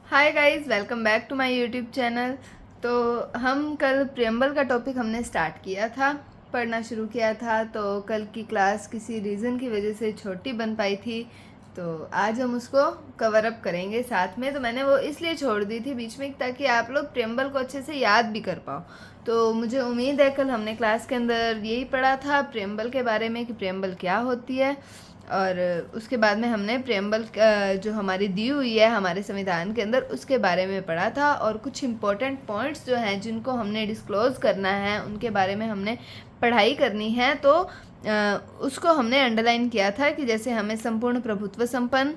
Hi guys, welcome back to my YouTube channel. तो हम कल प्रियम्बल का टॉपिक हमने स्टार्ट किया था, पढ़ना शुरू किया था। तो कल की क्लास किसी रीज़न की वजह से छोटी बन पाई थी, तो आज हम उसको कवर अप करेंगे साथ में। तो मैंने वो इसलिए छोड़ दी थी बीच में ताकि आप लोग प्रियम्बल को अच्छे से याद भी कर पाओ। तो मुझे उम्मीद है कल हमने क्लास के अंदर यही पढ़ा था प्रियम्बल के बारे में कि प्रियम्बल क्या होती है, और उसके बाद में हमने प्रियम्बल जो हमारी दी हुई है हमारे संविधान के अंदर उसके बारे में पढ़ा था। और कुछ इम्पोर्टेंट पॉइंट्स जो हैं जिनको हमने डिस्क्लोज़ करना है उनके बारे में हमने पढ़ाई करनी है। तो उसको हमने अंडरलाइन किया था कि जैसे हमें संपूर्ण प्रभुत्व संपन्न,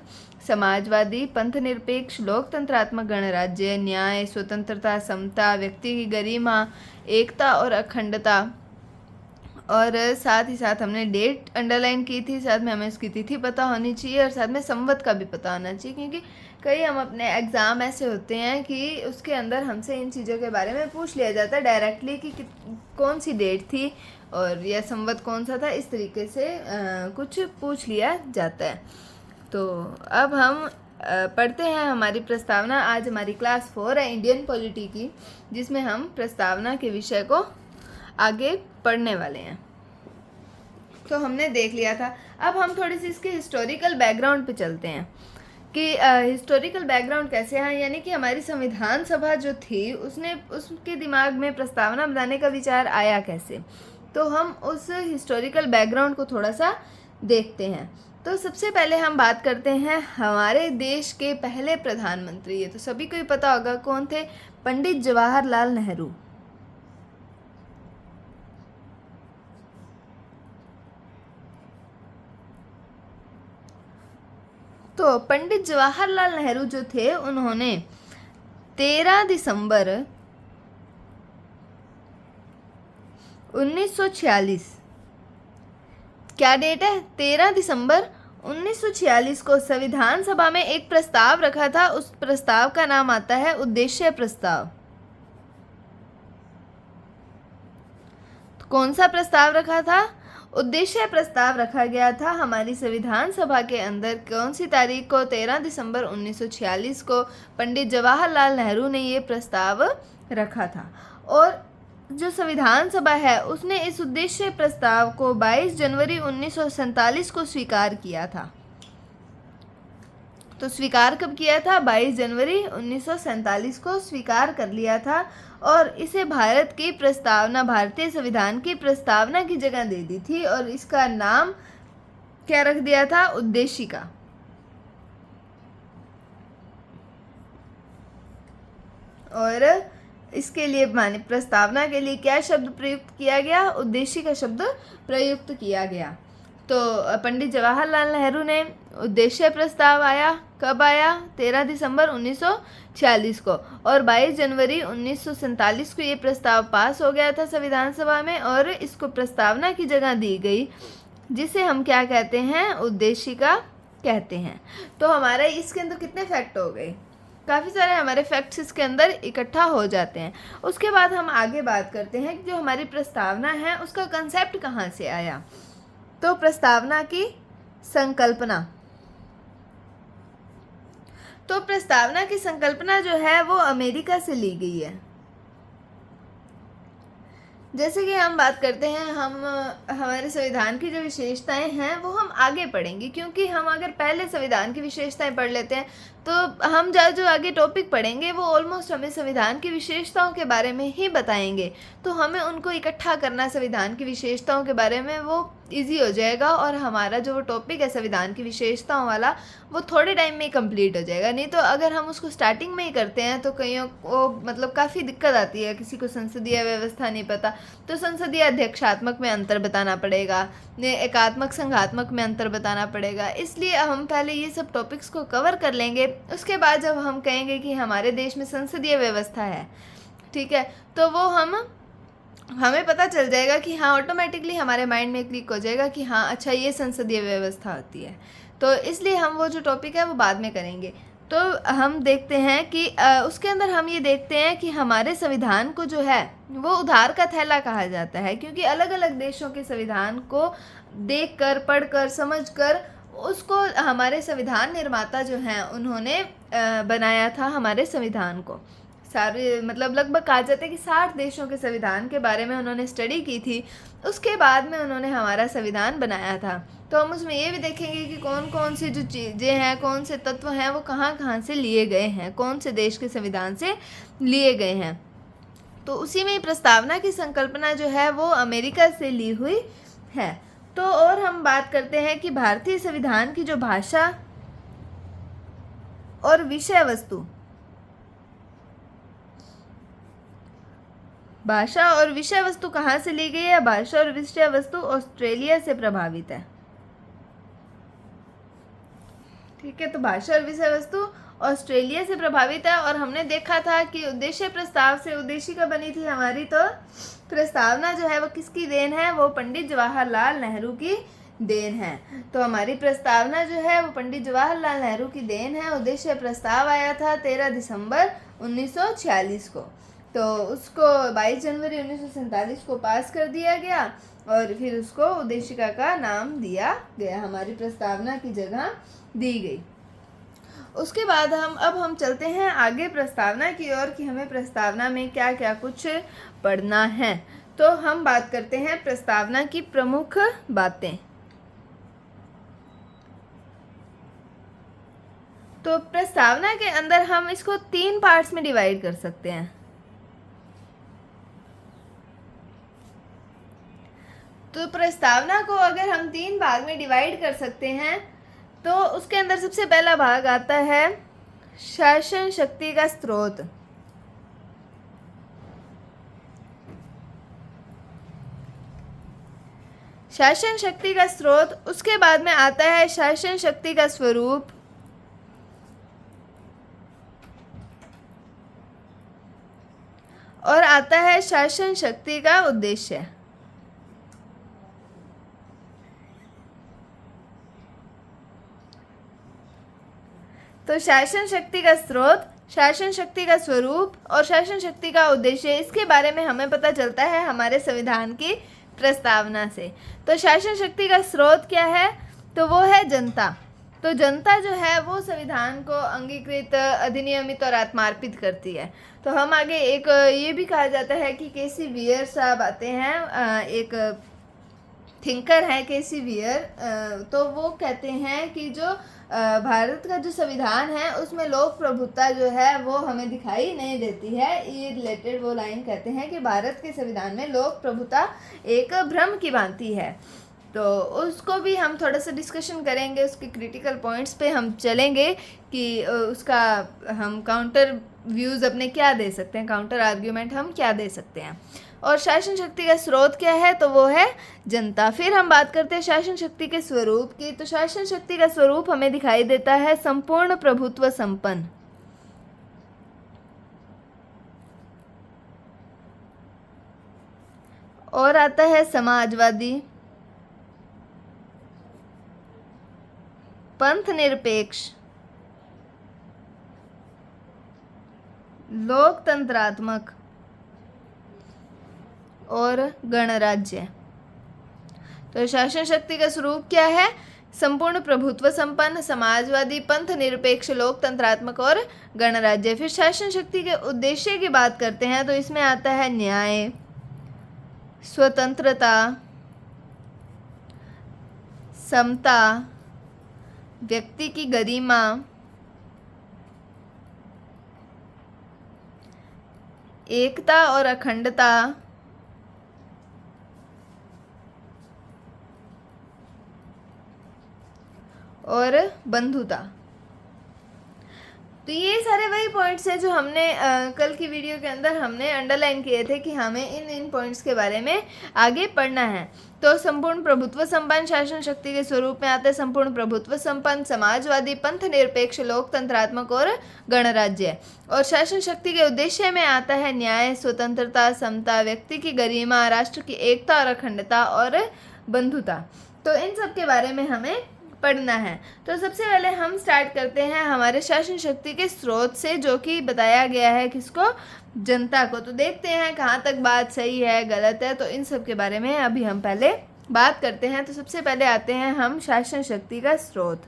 समाजवादी, पंथ निरपेक्ष, लोकतंत्रात्मक गणराज्य, न्याय, स्वतंत्रता, समता, व्यक्ति की गरिमा, एकता और अखंडता, और साथ ही साथ हमने डेट अंडरलाइन की थी, साथ में हमें उसकी तिथि पता होनी चाहिए और साथ में संवत का भी पता होना चाहिए, क्योंकि कई हम अपने एग्ज़ाम ऐसे होते हैं कि उसके अंदर हमसे इन चीज़ों के बारे में पूछ लिया जाता है डायरेक्टली कि कौन सी डेट थी और यह संवत कौन सा था, इस तरीके से कुछ पूछ लिया जाता है। तो अब हम पढ़ते हैं हमारी प्रस्तावना। आज हमारी क्लास 4 है इंडियन पॉलिटी की, जिसमें हम प्रस्तावना के विषय को आगे पढ़ने वाले हैं। तो हमने देख लिया था, अब हम थोड़ी सी इसके हिस्टोरिकल बैकग्राउंड पे चलते हैं कि हिस्टोरिकल बैकग्राउंड कैसे है, यानी कि हमारी संविधान सभा जो थी उसके दिमाग में प्रस्तावना बनाने का विचार आया कैसे। तो हम उस हिस्टोरिकल बैकग्राउंड को थोड़ा सा देखते हैं। तो सबसे पहले हम बात करते हैं हमारे देश के पहले प्रधानमंत्री, ये तो सभी को ही पता होगा कौन थे, पंडित जवाहरलाल नेहरू। तो पंडित जवाहरलाल नेहरू जो थे उन्होंने 13 दिसंबर 1946, क्या डेट है, 13 दिसंबर 1946 को संविधान सभा में एक प्रस्ताव रखा था। उस प्रस्ताव का नाम आता है उद्देश्य प्रस्ताव। तो कौन सा प्रस्ताव रखा था, उद्देश्य प्रस्ताव रखा गया था हमारी संविधान सभा के अंदर। कौन सी तारीख को, 13 दिसंबर 1946 को पंडित जवाहरलाल नेहरू ने ये प्रस्ताव रखा था। और जो संविधान सभा है उसने इस उद्देश्य प्रस्ताव को 22 जनवरी 1947 को स्वीकार किया था। तो स्वीकार कब किया था, 22 जनवरी 1947 को स्वीकार कर लिया था। और इसे भारत की प्रस्तावना, भारतीय संविधान की प्रस्तावना की जगह दे दी थी और इसका नाम क्या रख दिया था, उद्देशिका। और इसके लिए माने प्रस्तावना के लिए क्या शब्द प्रयुक्त किया गया, उद्देशिका शब्द प्रयुक्त किया गया। तो पंडित जवाहरलाल नेहरू ने उद्देश्य प्रस्ताव आया, कब आया, 13 दिसंबर 1946 को, और 22 जनवरी 1947 को ये प्रस्ताव पास हो गया था संविधान सभा में और इसको प्रस्तावना की जगह दी गई, जिसे हम क्या कहते हैं, उद्देशिका कहते हैं। तो हमारे इसके अंदर कितने फैक्ट हो गए, काफ़ी सारे हमारे फैक्ट्स इसके अंदर इकट्ठा हो जाते हैं। उसके बाद हम आगे बात करते हैं कि जो हमारी प्रस्तावना है उसका कंसेप्ट कहाँ से आया। तो प्रस्तावना की संकल्पना, तो प्रस्तावना की संकल्पना जो है वो अमेरिका से ली गई है। जैसे कि हम बात करते हैं, हम हमारे संविधान की जो विशेषताएं हैं वो हम आगे पढ़ेंगे, क्योंकि हम अगर पहले संविधान की विशेषताएं पढ़ लेते हैं तो हम जो आगे टॉपिक पढ़ेंगे वो ऑलमोस्ट हमें संविधान की विशेषताओं के बारे में ही बताएंगे। तो हमें उनको इकट्ठा करना संविधान की विशेषताओं के बारे में वो इजी हो जाएगा और हमारा जो वो टॉपिक है संविधान की विशेषताओं वाला वो थोड़े टाइम में ही कंप्लीट हो जाएगा। नहीं तो अगर हम उसको स्टार्टिंग में ही करते हैं तो कईयों को मतलब काफ़ी दिक्कत आती है, किसी को संसदीय व्यवस्था नहीं पता तो संसदीय अध्यक्षात्मक में अंतर बताना पड़ेगा, एकात्मक संघात्मक में अंतर बताना पड़ेगा। इसलिए हम पहले ये सब टॉपिक्स को कवर कर लेंगे, उसके बाद जब हम कहेंगे कि हमारे देश में संसदीय व्यवस्था है, ठीक है, तो वो हमें पता चल जाएगा कि हाँ, ऑटोमेटिकली हमारे माइंड में क्लिक हो जाएगा कि हाँ अच्छा ये संसदीय व्यवस्था होती है। तो इसलिए हम वो जो टॉपिक है वो बाद में करेंगे। तो हम देखते हैं कि उसके अंदर हम ये देखते हैं कि हमारे संविधान को जो है वो उधार का थैला कहा जाता है, क्योंकि अलग अलग देशों के संविधान को देखकर, पढ़कर, समझकर उसको हमारे संविधान निर्माता जो हैं उन्होंने बनाया था हमारे संविधान को। सारे मतलब लगभग कहा जाता है कि 60 देशों के संविधान के बारे में उन्होंने स्टडी की थी, उसके बाद में उन्होंने हमारा संविधान बनाया था। तो हम उसमें ये भी देखेंगे कि कौन कौन सी जो चीज़ें हैं, कौन से तत्व हैं, वो कहाँ कहाँ से लिए गए हैं, कौन से देश के संविधान से लिए गए हैं। तो उसी में प्रस्तावना की संकल्पना जो है वो अमेरिका से ली हुई है। तो और हम बात करते हैं कि भारतीय संविधान की जो भाषा और विषय वस्तु, भाषा और विषय वस्तु कहाँ से ली गई है? भाषा और विषय वस्तु ऑस्ट्रेलिया से प्रभावित है। ठीक है, तो भाषा और विषय वस्तु ऑस्ट्रेलिया से प्रभावित है। और हमने देखा था कि उद्देश्य प्रस्ताव से उद्देशिका बनी थी हमारी, तो प्रस्तावना जो है वो किसकी देन है? वो पंडित जवाहरलाल नेहरू की देन है। तो हमारी प्रस्तावना जो है वो पंडित जवाहरलाल नेहरू की देन है। उद्देश्य प्रस्ताव आया था 13 दिसंबर 1946 को, तो उसको 22 जनवरी 1947 को पास कर दिया गया और फिर उसको उद्देशिका का नाम दिया गया, हमारी प्रस्तावना की जगह दी गई। उसके बाद हम चलते हैं आगे प्रस्तावना की ओर कि हमें प्रस्तावना में क्या क्या कुछ पढ़ना है। तो हम बात करते हैं प्रस्तावना की प्रमुख बातें। तो प्रस्तावना के अंदर हम इसको 3 पार्ट्स में डिवाइड कर सकते हैं। तो प्रस्तावना को अगर हम 3 भाग में डिवाइड कर सकते हैं, तो उसके अंदर सबसे पहला भाग आता है शासन शक्ति का स्रोत। शासन शक्ति का स्रोत, उसके बाद में आता है शासन शक्ति का स्वरूप, और आता है शासन शक्ति का उद्देश्य। तो शासन शक्ति का स्रोत, शासन शक्ति का स्वरूप और शासन शक्ति का उद्देश्य, इसके बारे में हमें पता चलता है हमारे संविधान की प्रस्तावना से। तो शासन शक्ति का स्रोत क्या है? तो वो है जनता। तो जनता जो है वो संविधान को अंगीकृत, अधिनियमित और आत्मार्पित करती है। तो हम आगे एक ये भी कहा जाता है कि केसी वियर साहब आते हैं, एक थिंकर है केसी वियर, तो वो कहते हैं कि जो भारत का जो संविधान है उसमें लोक प्रभुता जो है वो हमें दिखाई नहीं देती है। ये रिलेटेड वो लाइन कहते हैं कि भारत के संविधान में लोक प्रभुता एक भ्रम की भांति है। तो उसको भी हम थोड़ा सा डिस्कशन करेंगे, उसके क्रिटिकल पॉइंट्स पे हम चलेंगे कि उसका हम काउंटर व्यूज़ अपने क्या दे सकते हैं, काउंटर आर्ग्यूमेंट हम क्या दे सकते हैं। और शासन शक्ति का स्रोत क्या है? तो वो है जनता। फिर हम बात करते हैं शासन शक्ति के स्वरूप की। तो शासन शक्ति का स्वरूप हमें दिखाई देता है संपूर्ण प्रभुत्व संपन्न। और आता है समाजवादी, पंथ निरपेक्ष, लोकतंत्रात्मक और गणराज्य। तो शासन शक्ति का स्वरूप क्या है? संपूर्ण प्रभुत्व संपन्न, समाजवादी, पंथ निरपेक्ष, लोकतंत्रात्मक और गणराज्य। फिर शासन शक्ति के उद्देश्य की बात करते हैं, तो इसमें आता है न्याय, स्वतंत्रता, समता, व्यक्ति की गरिमा, एकता और अखंडता, और बंधुता। तो ये सारे वही पॉइंट्स हैं जो हमने कल की वीडियो के अंदर हमने अंडरलाइन किए थे कि हमें इन पॉइंट्स के बारे में आगे पढ़ना है। तो संपूर्ण प्रभुत्व संपन्न शासन शक्ति के स्वरूप में आते हैं संपूर्ण प्रभुत्व संपन्न, समाजवादी, पंथ निरपेक्ष, लोकतंत्रात्मक और गणराज्य। और शासन शक्ति के उद्देश्य में आता है न्याय, स्वतंत्रता, समता, व्यक्ति की गरिमा, राष्ट्र की एकता और अखंडता और बंधुता। तो इन सब के बारे में हमें पढ़ना है। तो सबसे पहले हम स्टार्ट करते हैं हमारे शासन शक्ति के स्रोत से, जो कि बताया गया है किसको? जनता को। तो देखते हैं कहाँ तक बात सही है, गलत है, तो इन सब के बारे में अभी हम पहले बात करते हैं तो सबसे पहले आते हैं हम शासन शक्ति का स्रोत।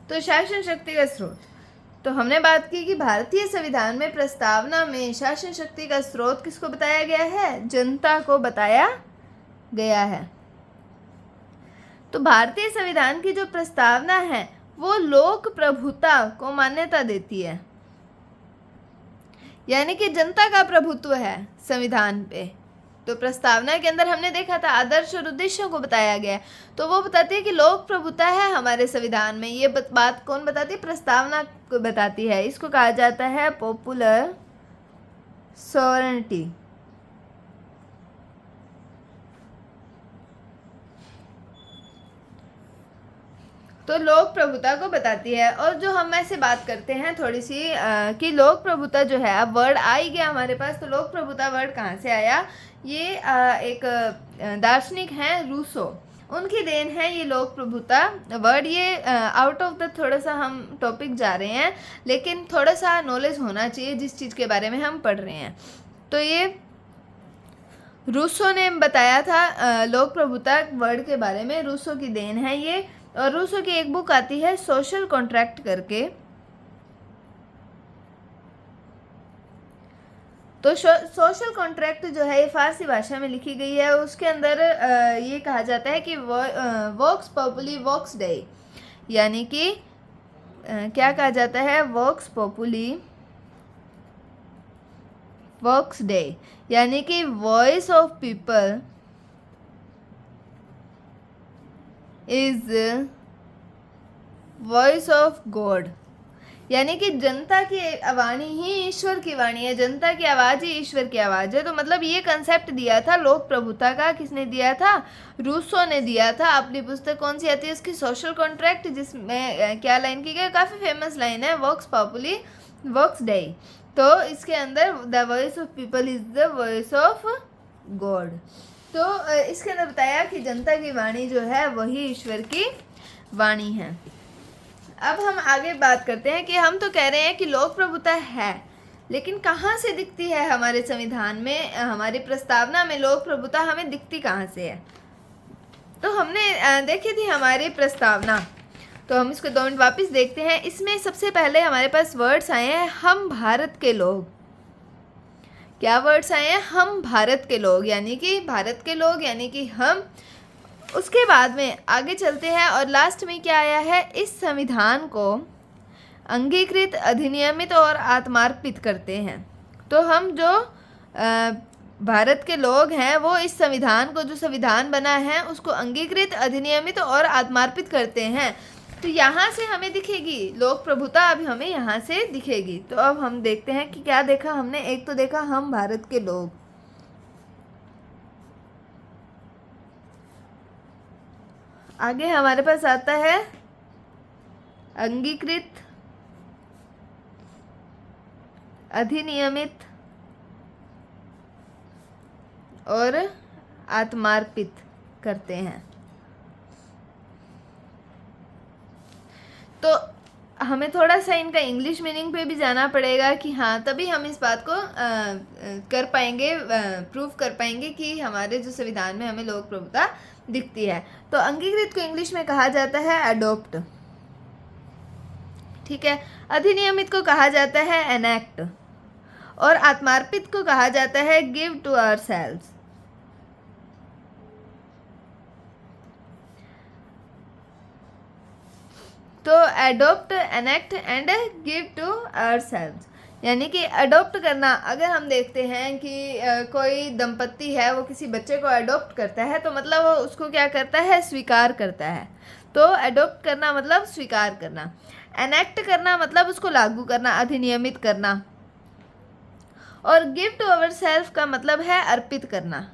तो शासन शक्ति का स्रोत, तो हमने बात की कि भारतीय संविधान में प्रस्तावना में शासन शक्ति का स्रोत किसको बताया गया है? जनता को बताया गया है। तो भारतीय संविधान की जो प्रस्तावना है वो लोक प्रभुता को मान्यता देती है, यानी कि जनता का प्रभुत्व है संविधान पे। तो प्रस्तावना के अंदर हमने देखा था आदर्श और उद्देश्यों को बताया गया है, तो वो बताती है कि लोक प्रभुता है हमारे संविधान में। ये बात कौन बताती है? प्रस्तावना को बताती है। इसको कहा जाता है पॉपुलर सॉवरेनिटी। तो लोक प्रभुता को बताती है। और जो हम ऐसे बात करते हैं थोड़ी सी कि लोक प्रभुता जो है, अब वर्ड आ ही गया हमारे पास, तो लोक प्रभुता वर्ड कहाँ से आया? ये एक दार्शनिक हैं रूसो, उनकी देन है ये लोक प्रभुता वर्ड। ये आउट ऑफ द थोड़ा सा हम टॉपिक जा रहे हैं, लेकिन थोड़ा सा नॉलेज होना चाहिए जिस चीज़ के बारे में हम पढ़ रहे हैं। तो ये रूसो ने बताया था लोक प्रभुता वर्ड के बारे में, रूसो की देन है ये। और रूसो की एक बुक आती है सोशल कॉन्ट्रैक्ट करके। तो सोशल कॉन्ट्रैक्ट जो है ये फारसी भाषा में लिखी गई है। उसके अंदर ये कहा जाता है कि वोक्स पॉपुली वोक्स डे, यानी कि क्या कहा जाता है? वोक्स पॉपुली वोक्स डे, यानी कि voice of people is voice of God, यानी कि जनता की वाणी ही ईश्वर की वाणी है, जनता की आवाज़ ही ईश्वर की आवाज़ है। तो मतलब ये कंसेप्ट दिया था लोक प्रभुता का, किसने दिया था? रूसो ने दिया था। अपनी पुस्तक कौन सी आती है उसकी? सोशल कॉन्ट्रैक्ट, जिसमें क्या लाइन की गई? काफ़ी फेमस लाइन है, वोक्स पॉपुली वोक्स डे। तो इसके अंदर the voice of people is the voice of God. तो इसके अंदर बताया कि जनता की वाणी जो है वही ईश्वर की वाणी है। अब हम आगे बात करते हैं कि हम तो कह रहे हैं कि लोक प्रभुता है, लेकिन कहाँ से दिखती है हमारे संविधान में, हमारी प्रस्तावना में लोक प्रभुता हमें दिखती कहाँ से है? तो हमने देखी थी हमारी प्रस्तावना, तो हम इसको 2 मिनट वापस देखते हैं। इसमें सबसे पहले हमारे पास वर्ड्स आए हैं हम भारत के लोग। क्या वर्ड्स आए हैं? हम भारत के लोग, यानी कि भारत के लोग, यानी कि हम। उसके बाद में आगे चलते हैं और लास्ट में क्या आया है? इस संविधान को अंगीकृत, अधिनियमित और आत्मार्पित करते हैं। तो हम जो भारत के लोग हैं वो इस संविधान को, जो संविधान बना है उसको अंगीकृत, अधिनियमित और आत्मार्पित करते हैं। तो यहाँ से हमें दिखेगी लोक प्रभुता, अभी हमें यहाँ से दिखेगी। तो अब हम देखते हैं कि क्या देखा हमने। एक तो देखा हम भारत के लोग, आगे हमारे पास आता है अंगीकृत, अधिनियमित और आत्मार्पित करते हैं। तो हमें थोड़ा सा इनका इंग्लिश मीनिंग पे भी जाना पड़ेगा कि हाँ, तभी हम इस बात को कर पाएंगे, प्रूव कर पाएंगे कि हमारे जो संविधान में हमें लोक प्रभुता दिखती है। तो अंगीकृत को इंग्लिश में कहा जाता है अडोप्ट, ठीक है। अधिनियमित को कहा जाता है एनेक्ट, और आत्मार्पित को कहा जाता है गिव टू आवरसेल्व्स। तो adopt, enact and give to ourselves, यानी कि अडोप्ट करना। अगर हम देखते हैं कि कोई दंपत्ति है वो किसी बच्चे को अडोप्ट करता है, तो मतलब वो उसको क्या करता है? स्वीकार करता है। तो अडोप्ट करना मतलब स्वीकार करना। एनेक्ट करना मतलब उसको लागू करना, अधिनियमित करना। और गिव टू आवरसेल्फ का मतलब है अर्पित करना।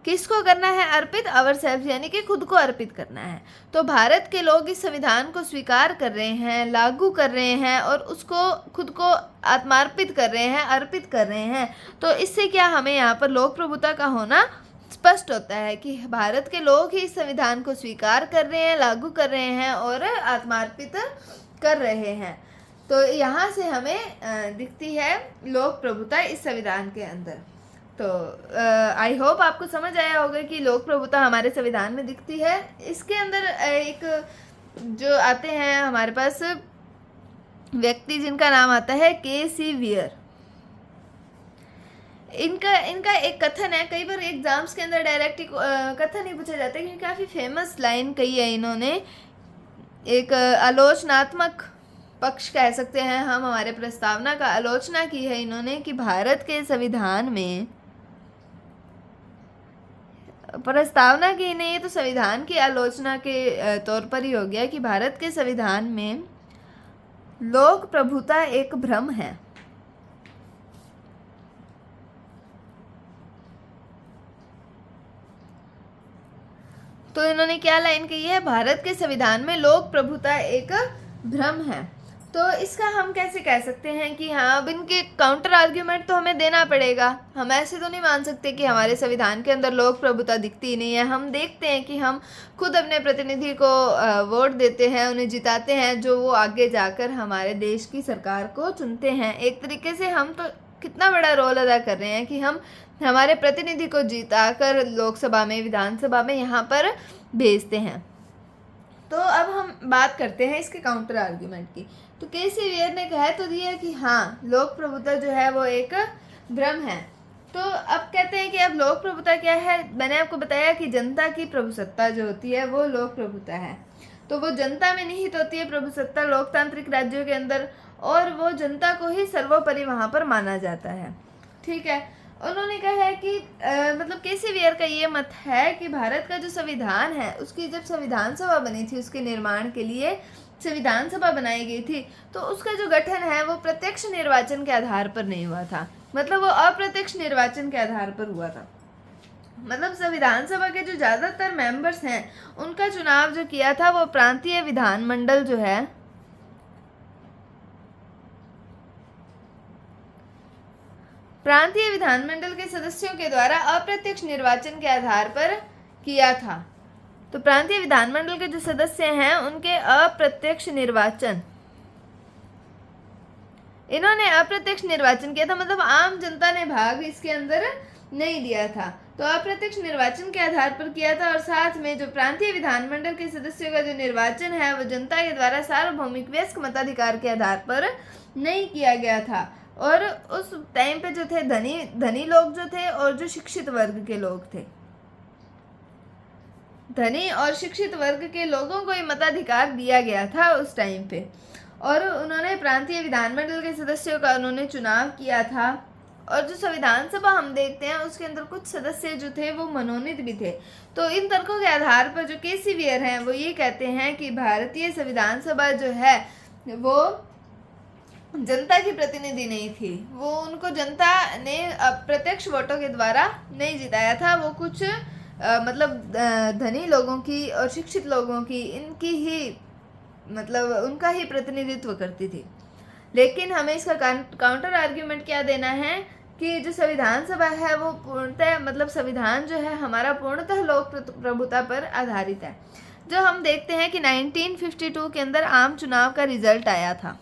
किसको करना है अर्पित? आवरसेल्फ, यानी कि खुद को अर्पित करना है। तो भारत के लोग इस संविधान को स्वीकार कर रहे हैं, लागू कर रहे हैं और उसको खुद को आत्मार्पित कर रहे हैं, अर्पित कर रहे हैं। तो इससे क्या हमें यहाँ पर लोक प्रभुता का होना स्पष्ट होता है कि भारत के लोग ही इस संविधान को स्वीकार कर रहे हैं, लागू कर रहे हैं और आत्मार्पित कर रहे हैं। तो यहाँ से हमें दिखती है लोक प्रभुता इस संविधान के अंदर। तो आई होप आपको समझ आया होगा कि लोक प्रभुता हमारे संविधान में दिखती है। इसके अंदर एक जो आते हैं हमारे पास व्यक्ति जिनका नाम आता है के.सी. वियर। इनका एक कथन है, कई बार एग्जाम्स के अंदर डायरेक्ट कथन ही पूछा जाता है, क्योंकि काफ़ी फेमस लाइन कही है इन्होंने। एक आलोचनात्मक पक्ष कह सकते हैं हम, हमारे प्रस्तावना का आलोचना की है इन्होंने कि भारत के संविधान में, प्रस्तावना की नहीं है तो संविधान की आलोचना के तौर पर ही हो गया कि भारत के संविधान में लोक प्रभुता एक भ्रम है। तो इन्होंने क्या लाइन कही है, भारत के संविधान में लोक प्रभुता एक भ्रम है। तो इसका हम कैसे कह सकते हैं कि हाँ, अब इनके काउंटर आर्ग्यूमेंट तो हमें देना पड़ेगा। हम ऐसे तो नहीं मान सकते कि हमारे संविधान के अंदर लोक प्रभुता दिखती ही नहीं है। हम देखते हैं कि हम खुद अपने प्रतिनिधि को वोट देते हैं, उन्हें जिताते हैं, जो वो आगे जाकर हमारे देश की सरकार को चुनते हैं। एक तरीके से हम तो कितना बड़ा रोल अदा कर रहे हैं कि हम हमारे प्रतिनिधि को जिताकर लोकसभा में, विधानसभा में यहाँ पर भेजते हैं। तो अब हम बात करते हैं इसके काउंटर आर्ग्यूमेंट की। तो के.सी. वियर ने कह तो दिया कि हाँ, लोक प्रभुता जो है वो एक भ्रम है। तो अब कहते हैं कि अब लोक प्रभुता क्या है। मैंने आपको बताया कि जनता की प्रभुसत्ता जो होती है वो लोक प्रभुता है। तो वो जनता में निहित होती है प्रभुसत्ता लोकतांत्रिक राज्यों के अंदर, और वो जनता को ही सर्वोपरि वहाँ पर माना जाता है। ठीक है। उन्होंने कहा है कि मतलब के.सी. वियर का ये मत है कि भारत का जो संविधान है, उसकी जब संविधान सभा बनी थी, उसके निर्माण के लिए संविधान सभा बनाई गई थी, तो उसका जो गठन है वो प्रत्यक्ष निर्वाचन के आधार पर नहीं हुआ था। मतलब वो अप्रत्यक्ष निर्वाचन के आधार पर हुआ था। मतलब संविधान सभा के जो ज़्यादातर मेंबर्स हैं, उनका चुनाव जो किया था वो प्रांतीय विधानमंडल जो है, प्रांतीय विधानमंडल के सदस्यों के द्वारा अप्रत्यक्ष निर्वाचन के आधार पर किया था। तो प्रांतीय विधानमंडल के जो सदस्य हैं उनके अप्रत्यक्ष निर्वाचन, इन्होंने अप्रत्यक्ष निर्वाचन किया था। मतलब आम जनता ने भाग इसके अंदर नहीं दिया था, तो अप्रत्यक्ष निर्वाचन के आधार पर किया था। और साथ में जो प्रांतीय विधानमंडल के सदस्यों का जो निर्वाचन है वो जनता के द्वारा सार्वभौमिक वयस्क मताधिकार के आधार पर नहीं किया गया था। और उस टाइम पे जो थे धनी लोग जो थे और जो शिक्षित वर्ग के लोग थे, धनी और शिक्षित वर्ग के लोगों को ये मताधिकार दिया गया था उस टाइम पे। और उन्होंने प्रांतीय विधानमंडल के सदस्यों का उन्होंने चुनाव किया था। और जो संविधान सभा हम देखते हैं उसके अंदर कुछ सदस्य जो थे वो मनोनीत भी थे। तो इन तर्कों के आधार पर जो के.सी. वियर हैं वो ये कहते हैं कि भारतीय संविधान सभा जो है वो जनता की प्रतिनिधि नहीं थी। वो उनको जनता ने प्रत्यक्ष वोटों के द्वारा नहीं जिताया था। वो कुछ मतलब धनी लोगों की और शिक्षित लोगों की, इनकी ही मतलब उनका ही प्रतिनिधित्व करती थी। लेकिन हमें इसका काउंटर आर्ग्यूमेंट क्या देना है कि जो संविधान सभा है वो पूर्णतः, मतलब संविधान जो है हमारा पूर्णतः लोक प्रभुता पर आधारित है। जो हम देखते हैं कि 1952 के अंदर आम चुनाव का रिजल्ट आया था,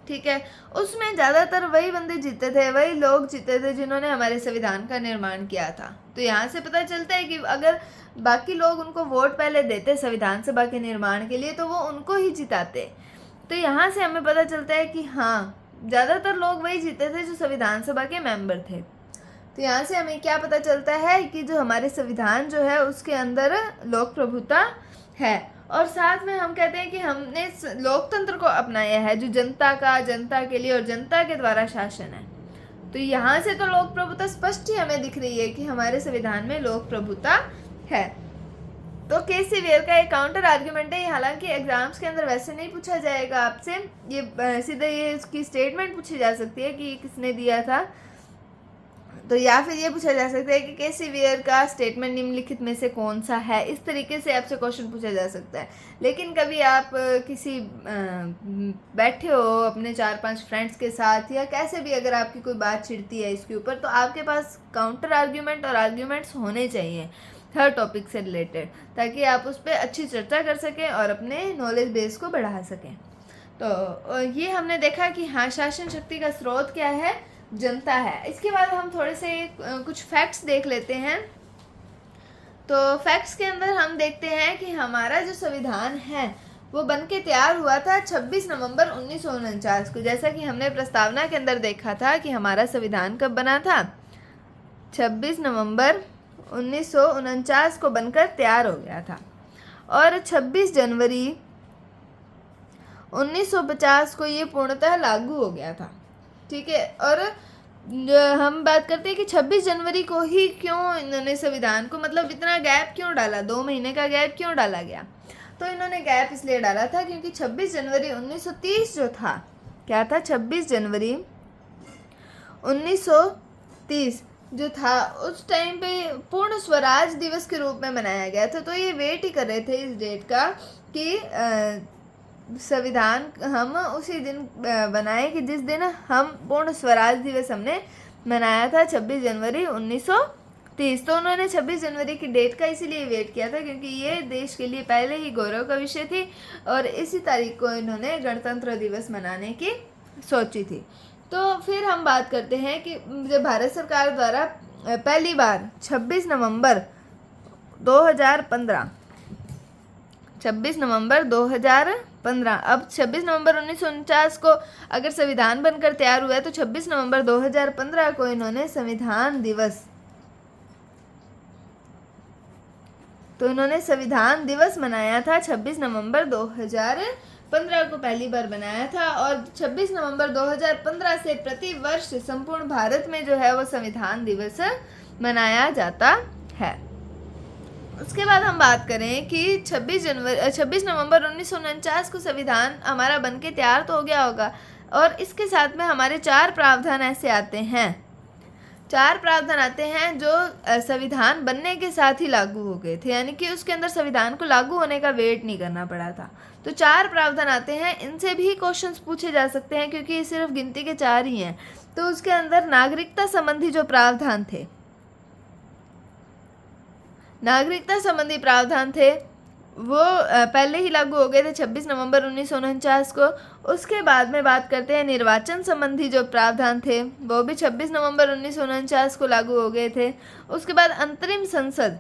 ठीक है, उसमें ज़्यादातर वही बंदे जीते थे, वही लोग जीते थे जिन्होंने हमारे संविधान का निर्माण किया था। तो यहाँ से पता चलता है कि अगर बाकी लोग उनको वोट पहले देते संविधान सभा के निर्माण के लिए तो वो उनको ही जिताते। तो यहाँ से हमें पता चलता है कि हाँ, ज़्यादातर लोग वही जीते थे जो संविधान सभा के मेंबर थे। तो यहाँ से हमें क्या पता चलता है कि जो हमारे संविधान जो है उसके अंदर लोक प्रभुता है। और साथ में हम कहते हैं कि हमने लोकतंत्र को अपनाया है, जो जनता का, जनता के लिए और जनता के द्वारा शासन है। तो यहाँ से तो लोक प्रभुता स्पष्ट ही हमें दिख रही है कि हमारे संविधान में लोक प्रभुता है। तो के.सी. वियर का एक काउंटर आर्ग्यूमेंट है। हालांकि एग्जाम्स के अंदर वैसे नहीं पूछा जाएगा आपसे, ये सीधे ये उसकी स्टेटमेंट पूछी जा सकती है कि किसने दिया था। तो या फिर ये पूछा जा सकता है कि के.सी. वियर का स्टेटमेंट निम्नलिखित में से कौन सा है। इस तरीके से आपसे क्वेश्चन पूछा जा सकता है। लेकिन कभी आप किसी बैठे हो अपने 4-5 फ्रेंड्स के साथ, या कैसे भी अगर आपकी कोई बात छिड़ती है इसके ऊपर, तो आपके पास काउंटर आर्ग्यूमेंट और आर्ग्यूमेंट्स होने चाहिए हर टॉपिक से रिलेटेड, ताकि आप उस पर अच्छी चर्चा कर सकें और अपने नॉलेज बेस को बढ़ा सकें। तो ये हमने देखा कि हाँ, शासन शक्ति का स्रोत क्या है, जनता है। इसके बाद हम थोड़े से कुछ फैक्ट्स देख लेते हैं। तो फैक्ट्स के अंदर हम देखते हैं कि हमारा जो संविधान है वो बन के तैयार हुआ था 26 नवंबर 1949 को। जैसा कि हमने प्रस्तावना के अंदर देखा था कि हमारा संविधान कब बना था, 26 नवंबर 1949 को बनकर तैयार हो गया था और 26 जनवरी 1950 को ये पूर्णतः लागू हो गया था। ठीक है, और हम बात करते हैं कि 26 जनवरी को ही क्यों इन्होंने संविधान को, मतलब इतना गैप क्यों डाला, 2 महीने का गैप क्यों डाला गया। तो इन्होंने गैप इसलिए डाला था क्योंकि 26 जनवरी 1930 जो था, क्या था, 26 जनवरी 1930 जो था, उस टाइम पे पूर्ण स्वराज दिवस के रूप में मनाया गया था। तो ये वेट ही कर रहे थे इस डेट का कि संविधान हम उसी दिन बनाए कि जिस दिन हम पूर्ण स्वराज दिवस हमने मनाया था, 26 जनवरी 1930। तो उन्होंने 26 जनवरी की डेट का इसीलिए वेट किया था क्योंकि ये देश के लिए पहले ही गौरव का विषय थी और इसी तारीख को इन्होंने गणतंत्र दिवस मनाने की सोची थी। तो फिर हम बात करते हैं कि जब भारत सरकार द्वारा पहली बार 26 नवंबर 2015 अब 26 नवंबर 1949 को अगर संविधान बनकर तैयार हुआ है तो 26 नवंबर 2015 को इन्होंने संविधान दिवस मनाया था। 26 नवंबर 2015 को पहली बार बनाया था और 26 नवंबर 2015 से प्रति वर्ष संपूर्ण भारत में जो है वो संविधान दिवस मनाया जाता है। उसके बाद हम बात करें कि 26 नवंबर 1949 को संविधान हमारा बनके तैयार तो हो गया होगा और इसके साथ में हमारे 4 प्रावधान ऐसे आते हैं, 4 प्रावधान आते हैं जो संविधान बनने के साथ ही लागू हो गए थे, यानी कि उसके अंदर संविधान को लागू होने का वेट नहीं करना पड़ा था। तो 4 प्रावधान आते हैं, इनसे भी क्वेश्चंस पूछे जा सकते हैं क्योंकि ये सिर्फ गिनती के 4 ही हैं। तो उसके अंदर नागरिकता संबंधी जो प्रावधान थे, नागरिकता संबंधी प्रावधान थे वो पहले ही लागू हो गए थे 26 नवंबर 1949 को। उसके बाद में बात करते हैं निर्वाचन संबंधी जो प्रावधान थे वो भी 26 नवंबर 1949 को लागू हो गए थे। उसके बाद अंतरिम संसद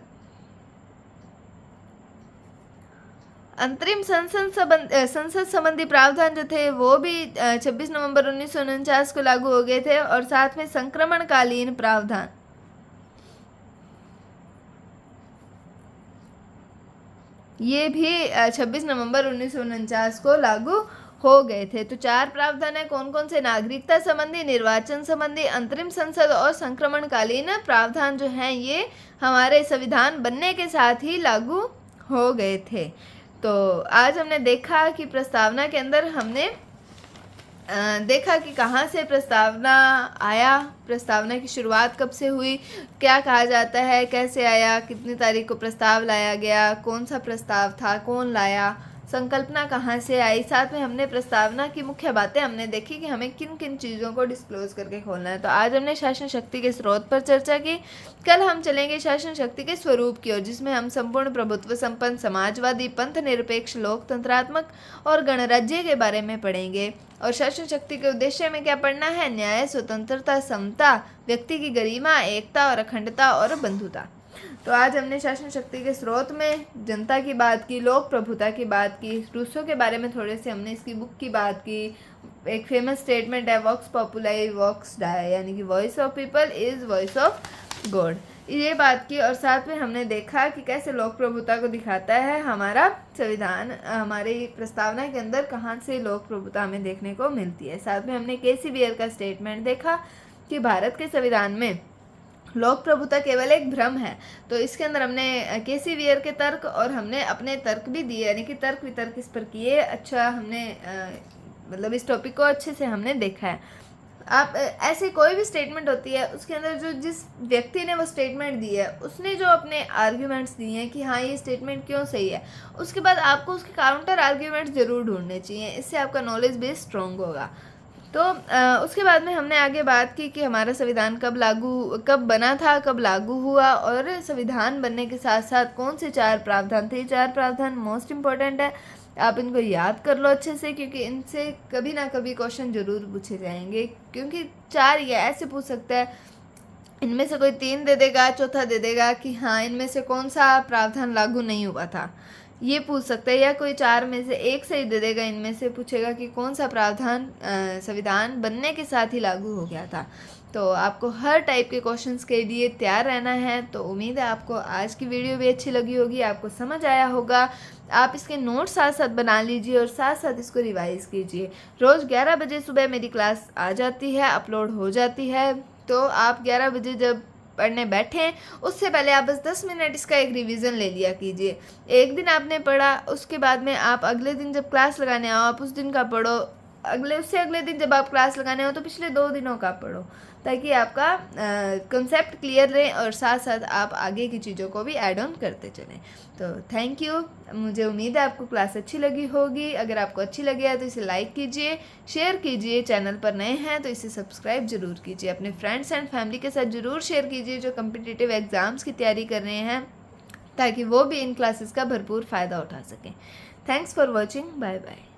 संसद संबंधी प्रावधान जो थे वो भी 26 नवंबर 1949 को लागू हो गए थे और साथ में संक्रमणकालीन प्रावधान, ये भी 26 नवंबर 1949 को लागू हो गए थे। तो 4 प्रावधान है, कौन कौन से, नागरिकता संबंधी, निर्वाचन संबंधी, अंतरिम संसद और संक्रमणकालीन प्रावधान जो हैं ये हमारे संविधान बनने के साथ ही लागू हो गए थे। तो आज हमने देखा कि प्रस्तावना के अंदर हमने देखा कि कहाँ से प्रस्तावना आया, प्रस्तावना की शुरुआत कब से हुई, क्या कहा जाता है, कैसे आया, कितनी तारीख को प्रस्ताव लाया गया, कौन सा प्रस्ताव था, कौन लाया, संकल्पना कहाँ से आई। साथ में हमने प्रस्तावना की मुख्य बातें हमने देखी कि हमें किन किन चीज़ों को डिस्क्लोज करके खोलना है। तो आज हमने शासन शक्ति के स्रोत पर चर्चा की। कल हम चलेंगे शासन शक्ति के स्वरूप की ओर, जिसमें हम संपूर्ण प्रभुत्व संपन्न, समाजवादी, पंथ निरपेक्ष, लोकतंत्रात्मक और गणराज्य के बारे में पढ़ेंगे। और शासन शक्ति के उद्देश्य में क्या पढ़ना है, न्याय, स्वतंत्रता, समता, व्यक्ति की गरिमा, एकता और अखंडता और बंधुता। तो आज हमने शासन शक्ति के स्रोत में जनता की बात की, लोक प्रभुता की बात की, रूसो के बारे में थोड़े से हमने इसकी बुक की बात की। एक फेमस स्टेटमेंट है वॉक्स पॉपुलाई वॉक्स डाई, यानी कि voice of people is voice of God, ये बात की। और साथ में हमने देखा कि कैसे लोक प्रभुता को दिखाता है हमारा संविधान, हमारी प्रस्तावना के अंदर कहाँ से लोक प्रभुता हमें देखने को मिलती है। साथ में हमने केसी बियर का स्टेटमेंट देखा कि भारत के संविधान में लोक प्रभुता केवल एक भ्रम है। तो इसके अंदर हमने केसी बियर के तर्क और हमने अपने तर्क भी दिए, यानी कि तर्क वितर्क इस पर किए। अच्छा, हमने मतलब इस टॉपिक को अच्छे से हमने देखा है। आप ऐसे कोई भी स्टेटमेंट होती है उसके अंदर जो जिस व्यक्ति ने वो स्टेटमेंट दी है उसने जो अपने आर्ग्यूमेंट्स दिए हैं कि हाँ ये स्टेटमेंट क्यों सही है, उसके बाद आपको उसके काउंटर आर्ग्यूमेंट्स ज़रूर ढूंढने चाहिए, इससे आपका नॉलेज बेस स्ट्रॉन्ग होगा। तो उसके बाद में हमने आगे बात की कि हमारा संविधान कब बना था, कब लागू हुआ और संविधान बनने के साथ साथ कौन से 4 प्रावधान थे। 4 प्रावधान मोस्ट इम्पॉर्टेंट है। आप इनको याद कर लो अच्छे से, क्योंकि इनसे कभी ना कभी क्वेश्चन ज़रूर पूछे जाएंगे। क्योंकि 4 ये ऐसे पूछ सकता है, इनमें से कोई 3 दे देगा, चौथा दे देगा कि हाँ इनमें से कौन सा प्रावधान लागू नहीं हुआ था, ये पूछ सकता है। या कोई 4 में से एक सही दे देगा, इनमें से पूछेगा कि कौन सा प्रावधान संविधान बनने के साथ ही लागू हो गया था। तो आपको हर टाइप के क्वेश्चंस के लिए तैयार रहना है। तो उम्मीद है आपको आज की वीडियो भी अच्छी लगी होगी, आपको समझ आया होगा। आप इसके नोट्स साथ साथ बना लीजिए और साथ साथ इसको रिवाइज कीजिए। रोज़ 11 बजे सुबह मेरी क्लास आ जाती है, अपलोड हो जाती है। तो आप 11 बजे जब पढ़ने बैठें उससे पहले आप बस 10 मिनट इसका एक रिवीजन ले लिया कीजिए। एक दिन आपने पढ़ा, उसके बाद में आप अगले दिन जब क्लास लगाने आओ आप उस दिन का पढ़ो, उससे अगले दिन जब आप क्लास लगाने हो तो पिछले 2 दिनों का पढ़ो, ताकि आपका कंसेप्ट क्लियर रहे और साथ साथ आप आगे की चीज़ों को भी ऐड ऑन करते चलें। तो थैंक यू। मुझे उम्मीद है आपको क्लास अच्छी लगी होगी। अगर आपको अच्छी लगी है तो इसे लाइक कीजिए, शेयर कीजिए। चैनल पर नए हैं तो इसे सब्सक्राइब ज़रूर कीजिए। अपने फ्रेंड्स एंड फैमिली के साथ ज़रूर शेयर कीजिए जो कम्पिटिटिव एग्ज़ाम्स की तैयारी कर रहे हैं, ताकि वो भी इन क्लासेस का भरपूर फ़ायदा उठा सकें। Thanks for watching. Bye bye.